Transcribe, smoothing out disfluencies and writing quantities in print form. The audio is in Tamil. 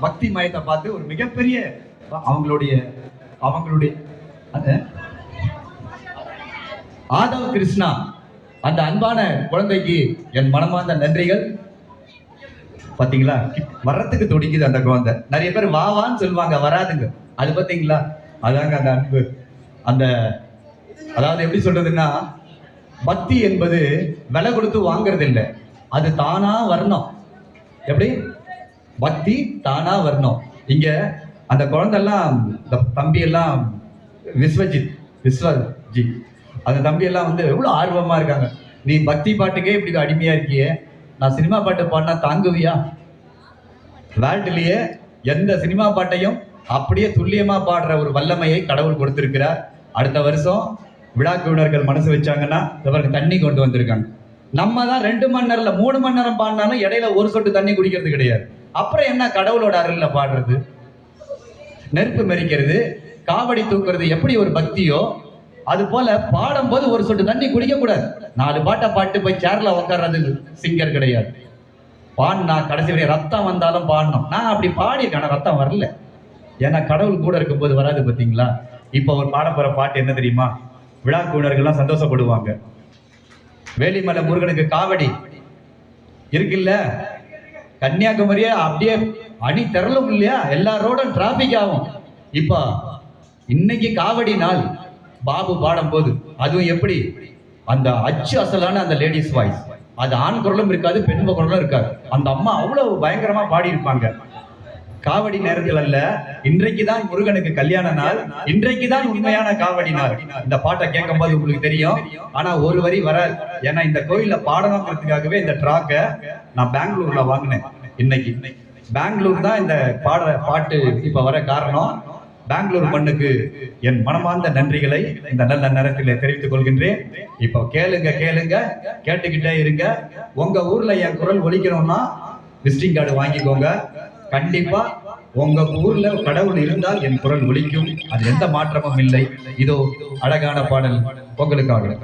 பக்தி மயத்தை பார்த்து ஒரு மிகப்பெரிய அவங்களுடைய அவங்களுடைய ஆதவ் கிருஷ்ணா அந்த அன்பான குழந்தைக்கு என் மனமார்ந்த நன்றிகள். பாத்தீங்களா, வர்றதுக்கு துடிக்குது அந்த குழந்தை. நிறைய பேர் வாவான்னு சொல்லுவாங்க, வராதுங்க. அது பாத்தீங்களா, அதாங்க அந்த அன்பு. அந்த அதாவது எப்படி சொல்றதுன்னா, பக்தி என்பது விலை கொடுத்து வாங்குறது இல்லை, அது தானா வரணும். எப்படி பக்தி தானா வரணும். இங்க அந்த குழந்தைலாம், தம்பி எல்லாம் விஸ்வஜி அந்த தம்பி எல்லாம் வந்து எவ்வளவு ஆர்வமா இருக்காங்க. நீ பக்தி பாட்டுக்கே இப்படி அடிமையா இருக்கியே, நான் சினிமா பாட்டு பாடினா தாங்குவியா? வேர்ல்ட்லயே எந்த சினிமா பாட்டையும் அப்படியே துல்லியமா பாடுற ஒரு வல்லமையை கடவுள் கொடுத்திருக்கிறார். அடுத்த வருஷம் விழாக்குழுவினர்கள் மனசு வச்சாங்கன்னா இவருக்கு தண்ணி கொண்டு வந்திருக்காங்க. நம்ம தான் 2 மணி நேரம் 3 மணி நேரம் பாடினாலும் இடையில ஒரு சொட்டு தண்ணி குடிக்கிறது கிடையாது. அப்புறம் என்ன கடவுளோட அருள்ல பாடுறது? நெருப்பு மெரிக்கிறது, காவடி தூக்குறது எப்படி ஒரு பக்தியோ, அது போல பாடும் போது ஒரு சொட்டு தண்ணி குடிக்க கூடாது. 4 பாட்டை பாட்டு போய் சேர்ல உட்கார்றது சிங்கர் கிடையாது. பாடினா கடைசி வரை ரத்தம் வந்தாலும் பாடணும். நான் அப்படி பாடியிருக்கேன், ரத்தம் வரல. ஏன்னா கடவுள் கூட இருக்கும்போது வராது. பார்த்தீங்களா? இப்போ ஒரு பாட போற பாட்டு என்ன தெரியுமா? விழாக்குழுவினர்கள்லாம் சந்தோஷப்படுவாங்க. வேலிமலை முருகனுக்கு காவடி இருக்குல்ல, கன்னியாகுமரியே அப்படியே அணி திரளும் இல்லையா, எல்லாரோட டிராபிக் ஆகும். இப்போ இன்னைக்கு காவடி நாள் பாபு பாடும் போது அதுவும் எப்படி அந்த அச்சு அசலான அந்த லேடிஸ் வாய்ஸ், அது ஆண் குரலும் இருக்காது, பெண் குரலும் இருக்காது. அந்த அம்மா அவ்வளவு பயங்கரமா பாடி இருப்பாங்க. காவடி நேரத்தில் அல்ல, இன்றைக்குதான் முருகனுக்கு கல்யாண நாள், இன்றைக்குதான் உண்மையான காவடி நாள். இந்த பாட்டை கேட்கும் போது உங்களுக்கு தெரியும், ஆனா ஒரு வரி வராது. ஏன்னா இந்த கோயில்ல பாடணுங்கிறதுக்காகவே இந்த ட்ராக்கை நான் பெங்களூர்ல வாங்கினேன். இன்னைக்கு பெங்களூர் தான் இந்த பாட்டு இப்ப வர காரணம். பெங்களூர் மண்ணுக்கு என் மனமார்ந்த நன்றிகளை இந்த நல்ல நேரத்தில் தெரிவித்துக் கொள்கின்றேன். இப்போ கேளுங்க கேளுங்க, கேட்டுக்கிட்டே இருங்க. உங்க ஊர்ல என் குரல் ஒலிக்கணும்னா விசிட்டிங் கார்டு வாங்கிக்கோங்க. கண்டிப்பா உங்க ஊர்ல கடவுள் இருந்தால் என் குரல் ஒலிக்கும், அது எந்த மாற்றமும் இல்லை. இதோ அழகான பாடல் உங்களுக்காக.